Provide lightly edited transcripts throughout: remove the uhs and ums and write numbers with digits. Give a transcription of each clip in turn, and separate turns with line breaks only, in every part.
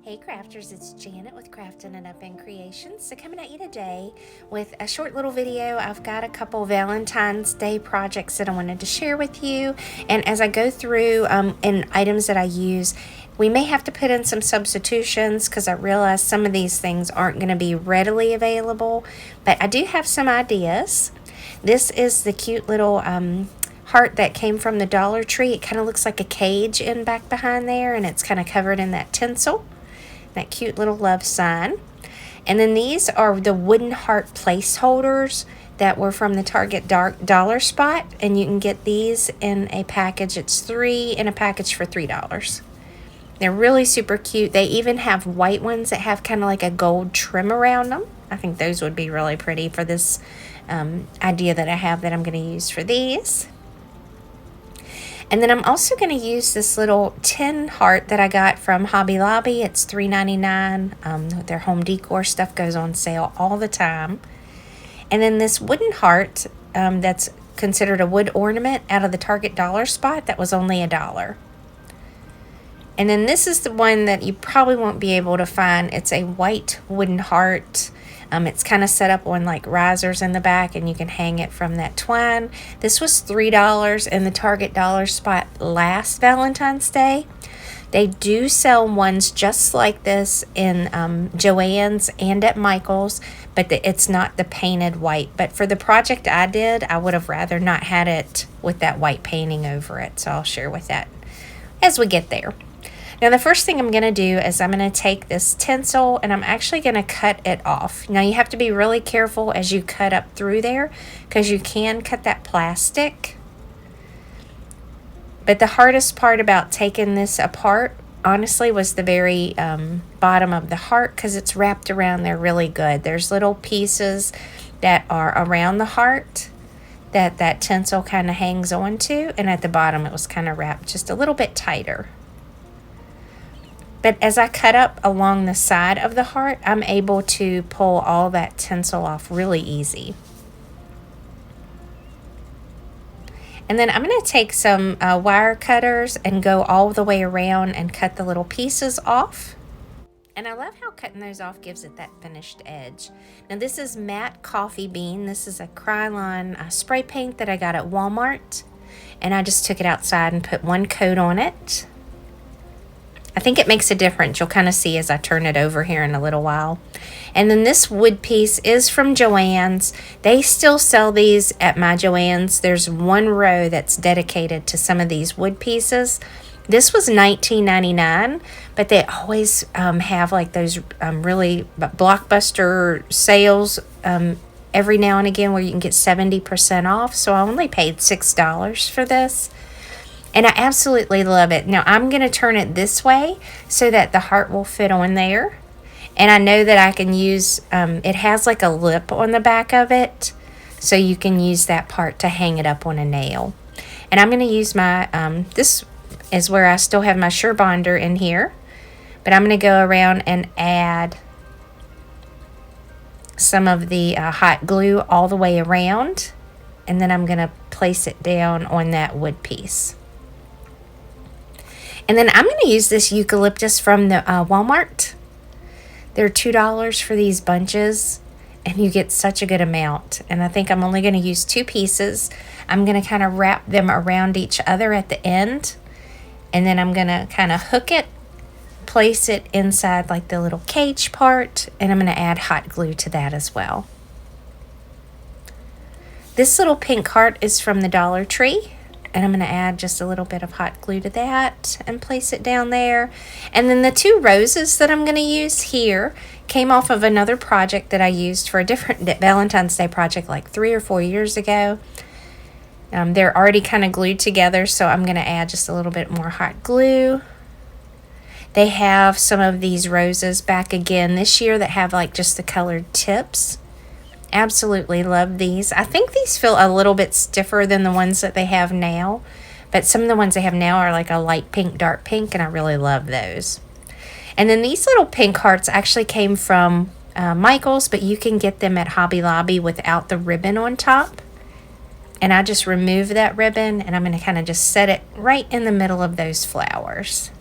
Hey crafters, it's Janet with Craftin' It Up in Creations. So coming at you today with a short little video. I've got a couple Valentine's Day projects that I wanted to share with you. And as I go through and items that I use, we may have to put in some substitutions because I realize some of these things aren't going to be readily available. But I do have some ideas. This is the cute little heart that came from the Dollar Tree. It kind of looks like a cage in back behind there, and it's kind of covered in that tinsel. That cute little love sign. And then these are the wooden heart placeholders that were from the Target dollar spot, and you can get these in a package. It's 3 in a package for $3. They're really super cute. They even have white ones that have kind of like a gold trim around them. I think those would be really pretty for this idea that I have that I'm going to use for these. And then I'm also going to use this little tin heart that I got from Hobby Lobby. It's $3.99. Their home decor stuff goes on sale all the time. And then this wooden heart that's considered a wood ornament out of the Target dollar spot that was only $1. And then this is the one that you probably won't be able to find. It's a white wooden heart. It's kind of set up on like risers in the back, and you can hang it from that twine. This was $3 in the Target dollar spot last Valentine's Day. They do sell ones just like this in Joann's and at Michael's, but it's not the painted white. But for the project I did, I would have rather not had it with that white painting over it. So I'll share with that as we get there. Now the first thing I'm going to do is I'm going to take this tinsel and I'm actually going to cut it off. Now you have to be really careful as you cut up through there because you can cut that plastic. But the hardest part about taking this apart, honestly, was the very bottom of the heart because it's wrapped around there really good. There's little pieces that are around the heart that tinsel kind of hangs onto, and at the bottom it was kind of wrapped just a little bit tighter. But as I cut up along the side of the heart, I'm able to pull all that tinsel off really easy. And then I'm going to take some wire cutters and go all the way around and cut the little pieces off. And I love how cutting those off gives it that finished edge. Now this is matte coffee bean. This is a Krylon spray paint that I got at Walmart. And I just took it outside and put one coat on it. I think it makes a difference. You'll kind of see as I turn it over here in a little while. And then this wood piece is from Joann's. They still sell these at my Joann's. There's one row that's dedicated to some of these wood pieces. This was $19.99, but they always have like those really blockbuster sales every now and again where you can get 70% off. So I only paid $6 for this. And I absolutely love it. Now I'm going to turn it this way so that the heart will fit on there. And I know that I can use, it has like a lip on the back of it. So you can use that part to hang it up on a nail. And I'm going to use my, this is where I still have my Surebonder in here. But I'm going to go around and add some of the hot glue all the way around. And then I'm going to place it down on that wood piece. And then I'm going to use this eucalyptus from the Walmart. They're $2 for these bunches, and you get such a good amount. And I think I'm only going to use 2 pieces. I'm going to kind of wrap them around each other at the end, and then I'm going to kind of hook it, place it inside like the little cage part, and I'm going to add hot glue to that as well. This little pink heart is from the Dollar Tree. And I'm going to add just a little bit of hot glue to that and place it down there. And then the 2 roses that I'm going to use here came off of another project that I used for a different Valentine's Day project like 3 or 4 years ago. They're already kind of glued together, so I'm going to add just a little bit more hot glue. They have some of these roses back again this year that have like just the colored tips. Absolutely love these. I think these feel a little bit stiffer than the ones that they have now, but some of the ones they have now are like a light pink, dark pink, and I really love those. And then these little pink hearts actually came from Michael's, but you can get them at Hobby Lobby without the ribbon on top. And I just remove that ribbon, and I'm going to kind of just set it right in the middle of those flowers.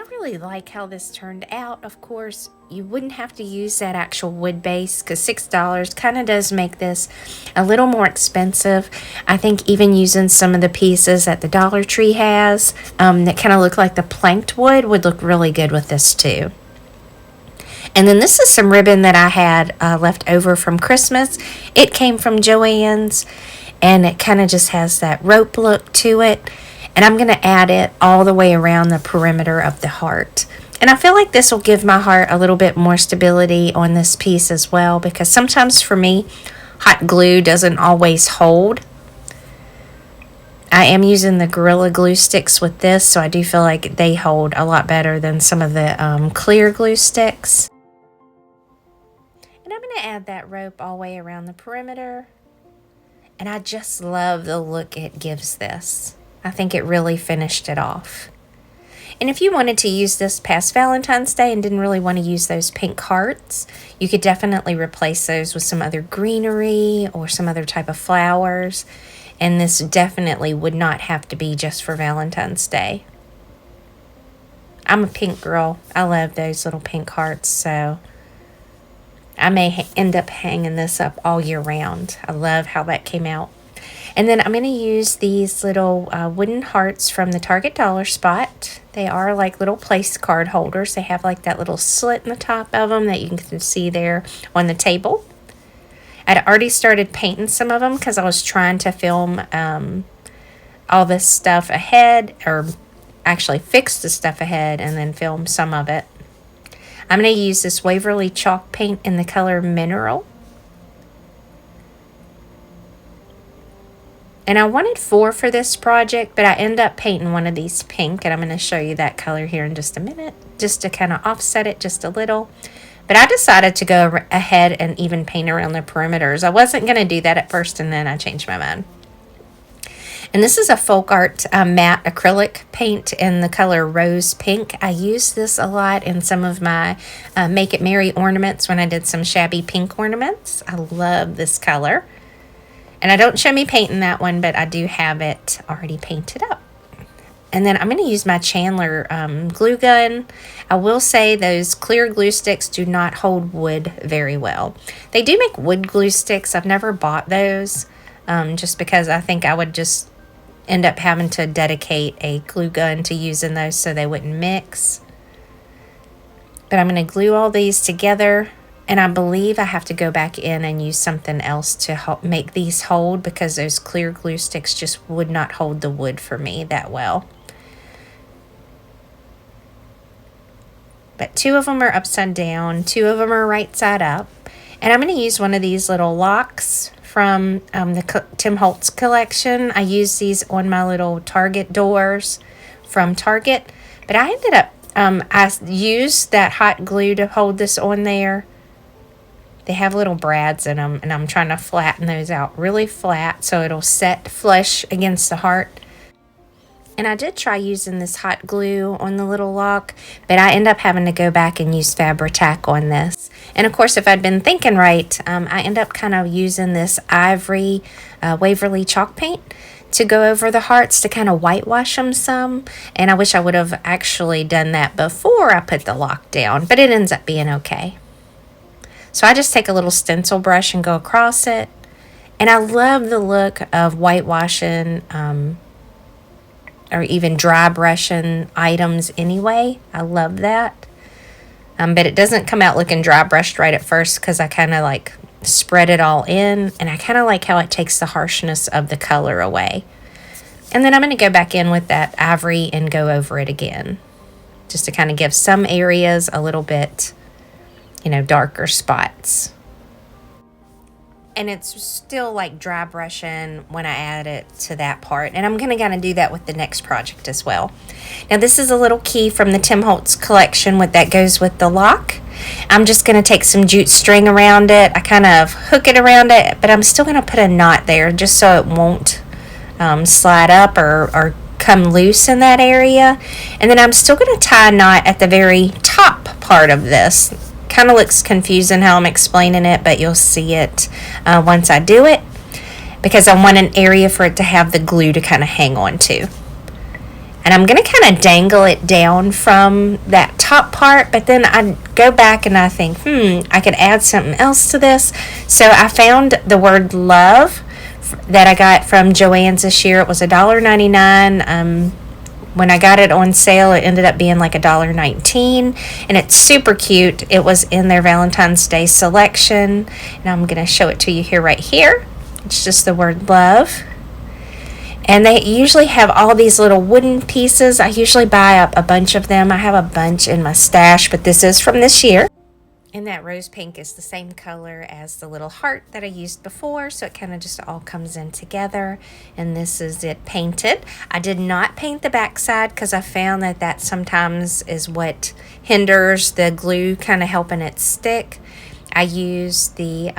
really like how this turned out. Of course, you wouldn't have to use that actual wood base because $6 kind of does make this a little more expensive. I think even using some of the pieces that the Dollar Tree has that kind of look like the planked wood would look really good with this too. And then this is some ribbon that I had left over from Christmas. It came from Joann's, and it kind of just has that rope look to it. And I'm going to add it all the way around the perimeter of the heart. And I feel like this will give my heart a little bit more stability on this piece as well, because sometimes for me, hot glue doesn't always hold. I am using the Gorilla Glue sticks with this, so I do feel like they hold a lot better than some of the clear glue sticks. And I'm going to add that rope all the way around the perimeter. And I just love the look it gives this. I think it really finished it off. And if you wanted to use this past Valentine's Day and didn't really want to use those pink hearts, you could definitely replace those with some other greenery or some other type of flowers. And this definitely would not have to be just for Valentine's Day. I'm a pink girl. I love those little pink hearts, so I may end up hanging this up all year round. I love how that came out. And then I'm going to use these little wooden hearts from the Target Dollar Spot. They are like little place card holders. They have like that little slit in the top of them that you can see there on the table. I'd already started painting some of them because I was trying to film all this stuff ahead, or actually fix the stuff ahead and then film some of it. I'm going to use this Waverly chalk paint in the color Mineral. And I wanted 4 for this project, but I ended up painting one of these pink, and I'm going to show you that color here in just a minute, just to kind of offset it just a little. But I decided to go ahead and even paint around the perimeters. I wasn't going to do that at first, and then I changed my mind. And this is a Folk Art matte acrylic paint in the color Rose Pink. I use this a lot in some of my Make It Merry ornaments when I did some shabby pink ornaments. I love this color. And I don't show me painting that one, but I do have it already painted up. And then I'm going to use my Chandler glue gun. I will say those clear glue sticks do not hold wood very well. They do make wood glue sticks. I've never bought those just because I think I would just end up having to dedicate a glue gun to using those so they wouldn't mix. But I'm going to glue all these together. And I believe I have to go back in and use something else to make these hold, because those clear glue sticks just would not hold the wood for me that well. But 2 of them are upside down, 2 of them are right side up. And I'm going to use one of these little locks from the Tim Holtz collection. I use these on my little Target doors from Target. But I ended up, I used that hot glue to hold this on there. They have little brads in them, and I'm trying to flatten those out really flat so it'll set flush against the heart. And I did try using this hot glue on the little lock, but I end up having to go back and use Fabri-Tac on this. And of course, if I'd been thinking right, I end up kind of using this ivory Waverly chalk paint to go over the hearts to kind of whitewash them some. And I wish I would have actually done that before I put the lock down, but it ends up being okay. So I just take a little stencil brush and go across it. And I love the look of whitewashing or even dry brushing items anyway. I love that. But it doesn't come out looking dry brushed right at first because I kind of like spread it all in. And I kind of like how it takes the harshness of the color away. And then I'm going to go back in with that ivory and go over it again, just to kind of give some areas a little bit, you know, darker spots. And it's still like dry brushing when I add it to that part. And I'm going to kind of do that with the next project as well. Now this is a little key from the Tim Holtz collection that goes with the lock. I'm just going to take some jute string around it. I kind of hook it around it, but I'm still going to put a knot there just so it won't slide up or come loose in that area. And then I'm still going to tie a knot at the very top part of this. Kind of looks confusing how I'm explaining it, but you'll see it once I do it, because I want an area for it to have the glue to kind of hang on to. And I'm going to kind of dangle it down from that top part, but then I go back and I think, I could add something else to this. So I found the word love that I got from Joann's this year. It was $1.99. When I got it on sale, it ended up being like $1.19, and it's super cute. It was in their Valentine's Day selection, and I'm going to show it to you right here. It's just the word love. And they usually have all these little wooden pieces. I usually buy up a bunch of them. I have a bunch in my stash, but this is from this year. And that rose pink is the same color as the little heart that I used before, so it kind of just all comes in together. And this is it painted. I did not paint the back side because I found that sometimes is what hinders the glue kind of helping it stick. I used the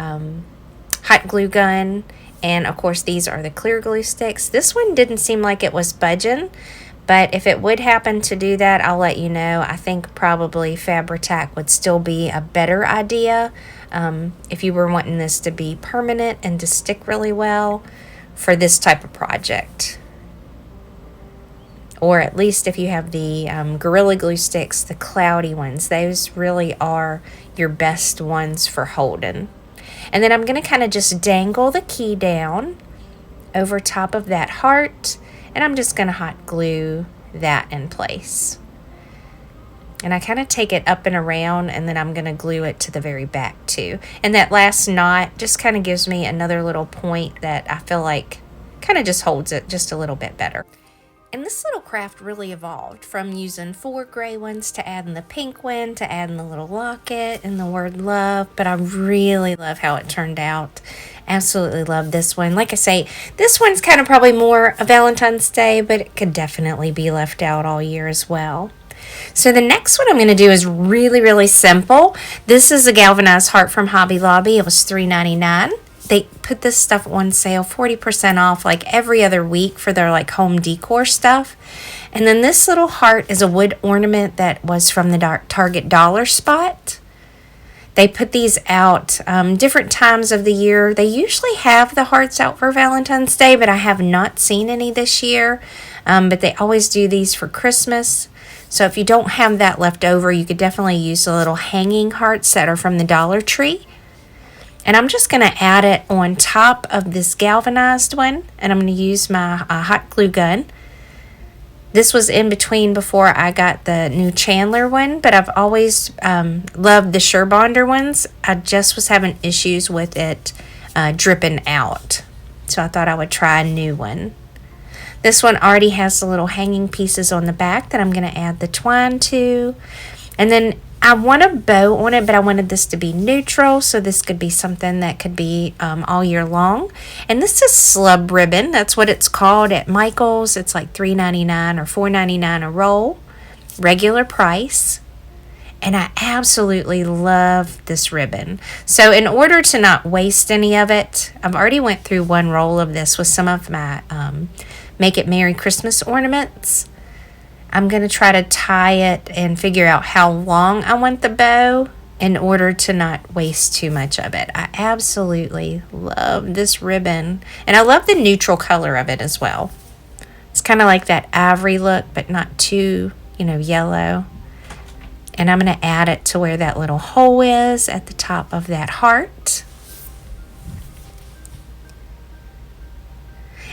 hot glue gun. And of course, these are the clear glue sticks. This one didn't seem like it was budging, but if it would happen to do that, I'll let you know. I think probably Fabri-Tac would still be a better idea if you were wanting this to be permanent and to stick really well for this type of project. Or at least if you have the Gorilla Glue sticks, the cloudy ones, those really are your best ones for holding. And then I'm going to kind of just dangle the key down over top of that heart. And I'm just going to hot glue that in place. And I kind of take it up and around, and then I'm going to glue it to the very back too. And that last knot just kind of gives me another little point that I feel like kind of just holds it just a little bit better. And this little craft really evolved from using 4 gray ones to adding the pink one, to adding the little locket and the word love. But I really love how it turned out. Absolutely love this one. Like I say, this one's kind of probably more a Valentine's Day, but it could definitely be left out all year as well. So the next one I'm going to do is really, really simple. This is a galvanized heart from Hobby Lobby. It was $3.99. They put this stuff on sale 40% off like every other week for their like home decor stuff. And then this little heart is a wood ornament that was from the Target dollar spot. They put these out different times of the year. They usually have the hearts out for Valentine's Day, but I have not seen any this year. But they always do these for Christmas. So if you don't have that left over, you could definitely use the little hanging hearts that are from the Dollar Tree. And I'm just going to add it on top of this galvanized one. And I'm going to use my hot glue gun. This was in between before I got the new Chandler one. But I've always loved the Surebonder ones. I just was having issues with it dripping out. So I thought I would try a new one. This one already has the little hanging pieces on the back that I'm going to add the twine to. And then I want a bow on it, but I wanted this to be neutral, so this could be something that could be all year long. And this is slub ribbon. That's what it's called at Michael's. It's like $3.99 or $4.99 a roll, regular price. And I absolutely love this ribbon. So in order to not waste any of it, I've already went through one roll of this with some of my Make It Merry Christmas ornaments. I'm going to try to tie it and figure out how long I want the bow in order to not waste too much of it. I absolutely love this ribbon. And I love the neutral color of it as well. It's kind of like that ivory look, but not too, yellow. And I'm going to add it to where that little hole is at the top of that heart.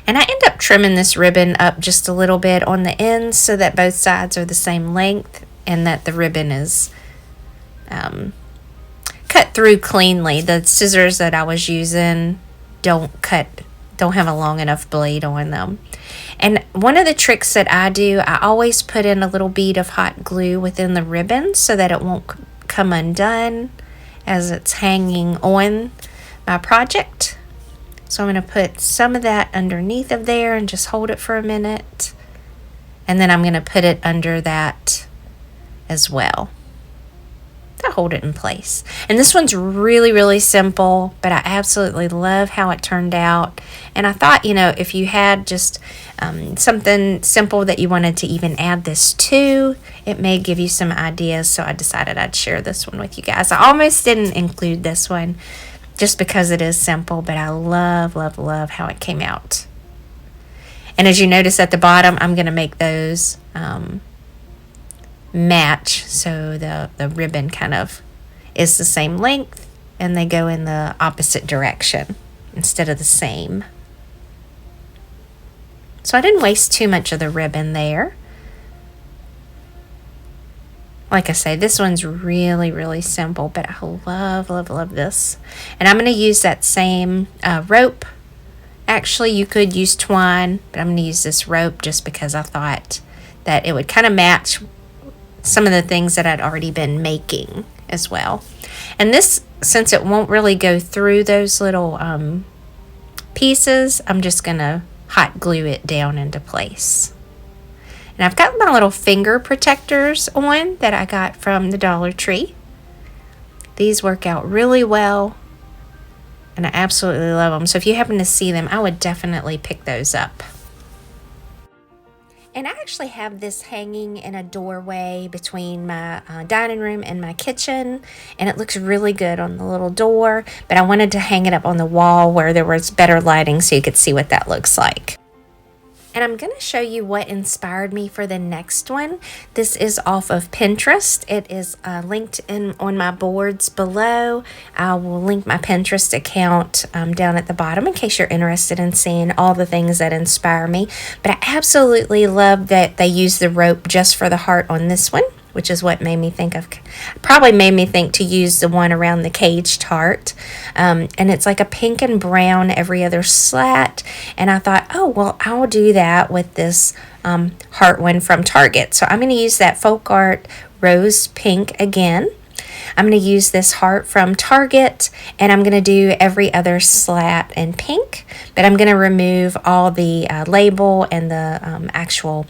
And I end up trimming this ribbon up just a little bit on the ends so that both sides are the same length and that the ribbon is cut through cleanly. The scissors that I was using don't have a long enough blade on them. And one of the tricks that I do, I always put in a little bead of hot glue within the ribbon so that it won't come undone as it's hanging on my project. So I'm going to put some of that underneath of there and just hold it for a minute. And then I'm going to put it under that as well to hold it in place. And this one's really, really simple, but I absolutely love how it turned out. And I thought, if you had just something simple that you wanted to even add this to, it may give you some ideas. So I decided I'd share this one with you guys. I almost didn't include this one just because it is simple, but I love, love, love how it came out. And as you notice at the bottom, I'm going to make those match, so the ribbon kind of is the same length and they go in the opposite direction instead of the same. So I didn't waste too much of the ribbon there. Like I say, this one's really, really simple, but I love, love, love this. And I'm going to use that same rope. Actually, you could use twine, but I'm going to use this rope just because I thought that it would kind of match some of the things that I'd already been making as well. And this, since it won't really go through those little pieces, I'm just going to hot glue it down into place. And I've got my little finger protectors on that I got from the Dollar Tree. These work out really well, and I absolutely love them. So if you happen to see them, I would definitely pick those up. And I actually have this hanging in a doorway between my dining room and my kitchen, and it looks really good on the little door, but I wanted to hang it up on the wall where there was better lighting so you could see what that looks like. And I'm going to show you what inspired me for the next one. This is off of Pinterest. It is linked on my boards below. I will link my Pinterest account down at the bottom in case you're interested in seeing all the things that inspire me. But I absolutely love that they use the rope just for the heart on this one, which is what made me think of, probably made me think to use the one around the caged heart. And it's like a pink and brown every other slat. And I thought, oh, well, I'll do that with this heart one from Target. So I'm going to use that Folk Art Rose Pink again. I'm going to use this heart from Target, and I'm going to do every other slat in pink. But I'm going to remove all the label and the actual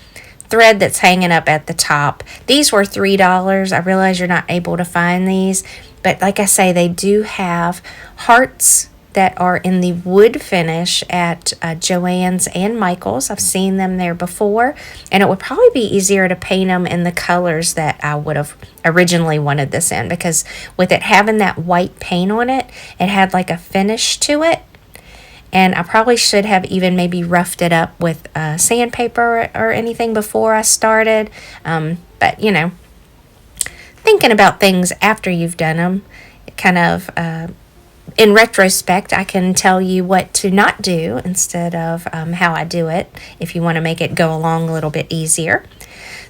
thread that's hanging up at the top. These were $3. I realize you're not able to find these, but like I say, they do have hearts that are in the wood finish at Joann's and Michael's. I've seen them there before, and it would probably be easier to paint them in the colors that I would have originally wanted this in, because with it having that white paint on it, it had like a finish to it. And I probably should have even maybe roughed it up with sandpaper or anything before I started. But, you know, thinking about things after you've done them, kind of, in retrospect, I can tell you what to not do instead of how I do it, if you want to make it go along a little bit easier.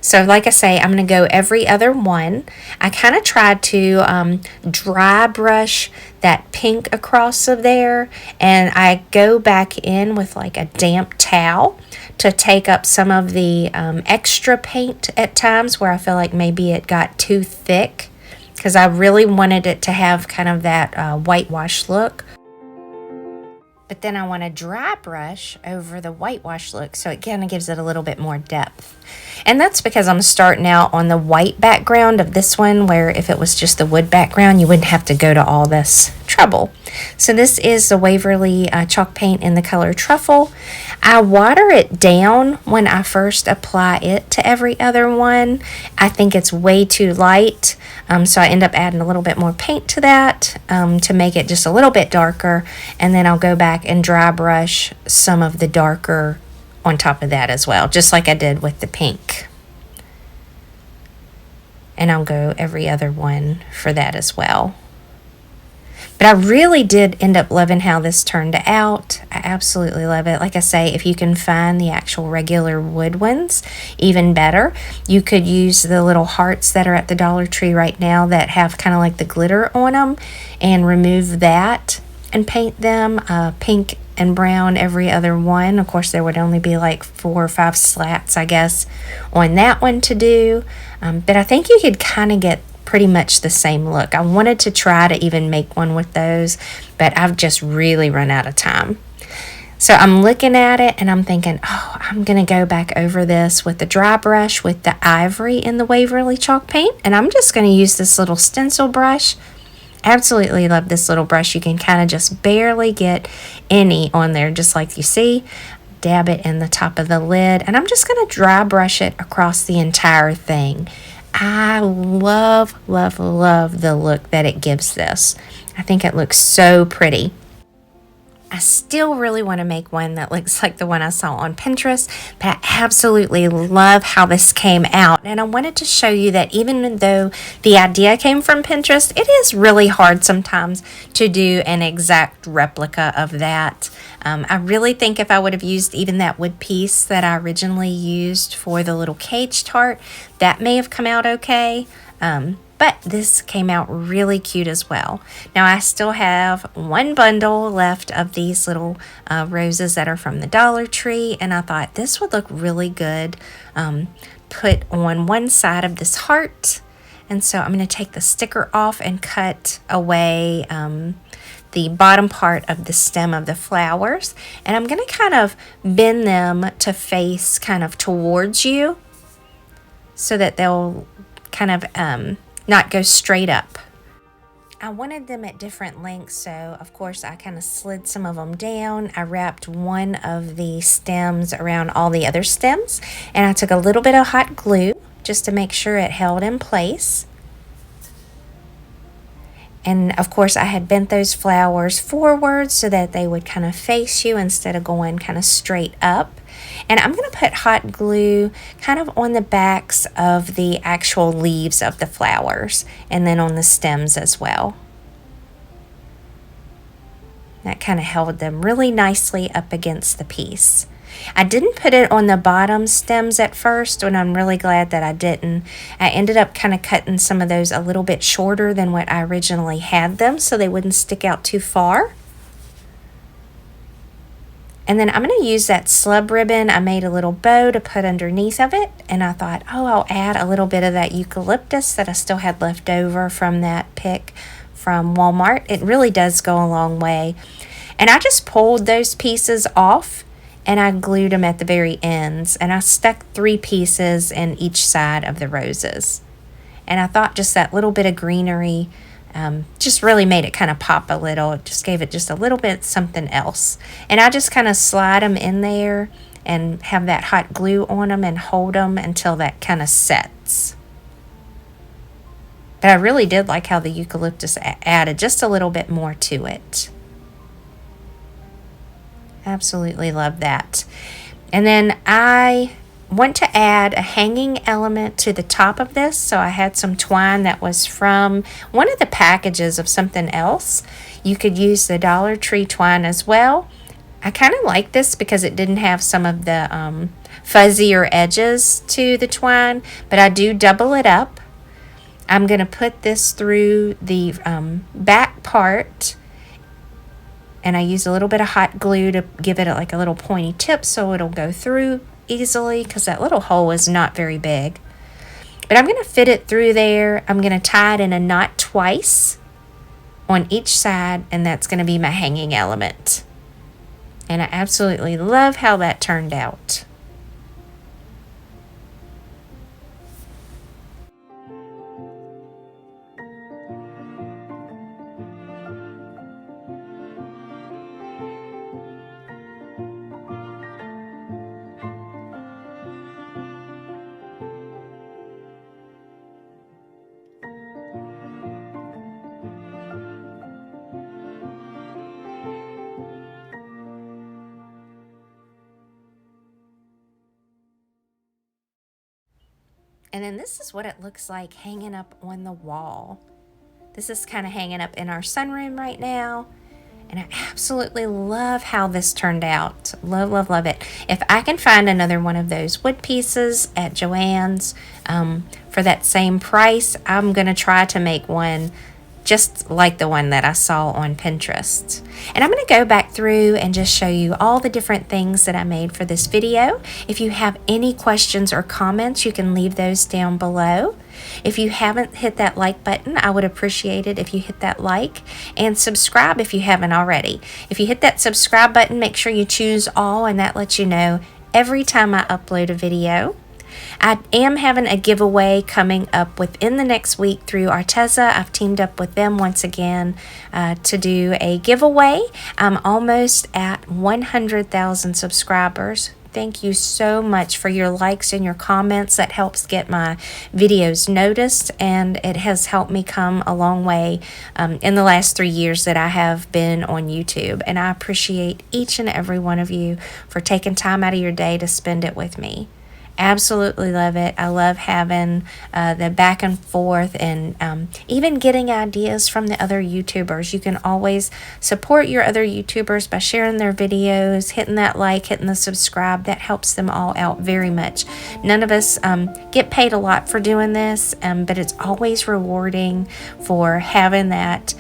So like I say, I'm going to go every other one. I kind of tried to dry brush that pink across of there, and I go back in with like a damp towel to take up some of the extra paint at times where I feel like maybe it got too thick, because I really wanted it to have kind of that whitewash look. But then I want to dry brush over the whitewash look, so it kind of gives it a little bit more depth. And that's because I'm starting out on the white background of this one, where if it was just the wood background, you wouldn't have to go to all this trouble. So this is the Waverly chalk paint in the color Truffle. I water it down when I first apply it to every other one. I think it's way too light, so I end up adding a little bit more paint to that to make it just a little bit darker, and then I'll go back and dry brush some of the darker on top of that as well, just like I did with the pink. And I'll go every other one for that as well. But I really did end up loving how this turned out. I absolutely love it. Like I say, if you can find the actual regular wood ones, even better. You could use the little hearts that are at the Dollar Tree right now that have kind of like the glitter on them, and remove that and paint them pink and brown every other one. Of course, there would only be like 4 or 5 slats, I guess, on that one to do. But I think you could kind of get pretty much the same look. I wanted to try to even make one with those, but I've just really run out of time. So I'm looking at it and I'm thinking, oh, I'm going to go back over this with the dry brush with the ivory in the Waverly chalk paint. And I'm just going to use this little stencil brush. Absolutely love this little brush. You can kind of just barely get any on there, just like you see. Dab it in the top of the lid, and I'm just going to dry brush it across the entire thing. I love, love, love the look that it gives this. I think it looks so pretty. I still really want to make one that looks like the one I saw on Pinterest, but I absolutely love how this came out. And I wanted to show you that even though the idea came from Pinterest, it is really hard sometimes to do an exact replica of that. I really think if I would have used even that wood piece that I originally used for the little cage tart, that may have come out okay. But this came out really cute as well. Now I still have one bundle left of these little roses that are from the Dollar Tree, and I thought this would look really good put on one side of this heart. And so I'm going to take the sticker off and cut away the bottom part of the stem of the flowers, and I'm going to kind of bend them to face kind of towards you so that they'll kind of not go straight up. I wanted them at different lengths, so of course I kind of slid some of them down. I wrapped one of the stems around all the other stems, and I took a little bit of hot glue just to make sure it held in place. And of course I had bent those flowers forward so that they would kind of face you instead of going kind of straight up. And I'm going to put hot glue kind of on the backs of the actual leaves of the flowers and then on the stems as well. That kind of held them really nicely up against the piece. I didn't put it on the bottom stems at first, and I'm really glad that I didn't. I ended up kind of cutting some of those a little bit shorter than what I originally had them so they wouldn't stick out too far. And then I'm going to use that slub ribbon. I made a little bow to put underneath of it, and I thought, oh, I'll add a little bit of that eucalyptus that I still had left over from that pick from Walmart. It really does go a long way. And I just pulled those pieces off and I glued them at the very ends, and I stuck 3 pieces in each side of the roses. And I thought just that little bit of greenery just really made it kind of pop a little. It just gave it just a little bit something else. And I just kind of slide them in there and have that hot glue on them and hold them until that kind of sets. But I really did like how the eucalyptus added just a little bit more to it. Absolutely love that. And then I want to add a hanging element to the top of this, so I had some twine that was from one of the packages of something else. You could use the Dollar Tree twine as well. I kind of like this because it didn't have some of the fuzzier edges to the twine, but I do double it up. I'm going to put this through the back part, and I use a little bit of hot glue to give it like a little pointy tip so it'll go through easily, because that little hole is not very big. But I'm going to fit it through there. I'm going to tie it in a knot twice on each side, and that's going to be my hanging element. And I absolutely love how that turned out. And then this is what it looks like hanging up on the wall. This is kind of hanging up in our sunroom right now. And I absolutely love how this turned out. Love, love, love it. If I can find another one of those wood pieces at Joann's for that same price, I'm going to try to make one just like the one that I saw on Pinterest. And I'm going to go back through and just show you all the different things that I made for this video. If you have any questions or comments, you can leave those down below. If you haven't hit that like button, I would appreciate it if you hit that like, and subscribe if you haven't already. If you hit that subscribe button, make sure you choose all, and that lets you know every time I upload a video. I am having a giveaway coming up within the next week through Arteza. I've teamed up with them once again to do a giveaway. I'm almost at 100,000 subscribers Thank you so much for your likes and your comments. That helps get my videos noticed, and it has helped me come a long way in the last 3 years that I have been on YouTube. And I appreciate each and every one of you for taking time out of your day to spend it with me. Absolutely love it. I love having the back and forth, and even getting ideas from the other YouTubers. You can always support your other YouTubers by sharing their videos, hitting that like, hitting the subscribe. That helps them all out very much. None of us get paid a lot for doing this, but it's always rewarding for having that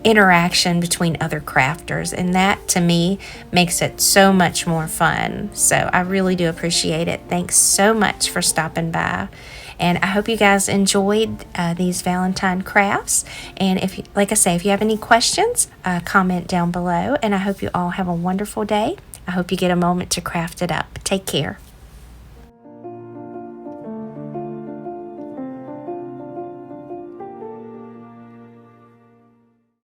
interaction between other crafters, and that to me makes it so much more fun. So I really do appreciate it. Thanks so much for stopping by, and I hope you guys enjoyed these Valentine crafts. And if you, like I say, if you have any questions, comment down below, and I hope you all have a wonderful day. I hope you get a moment to craft it up. Take care.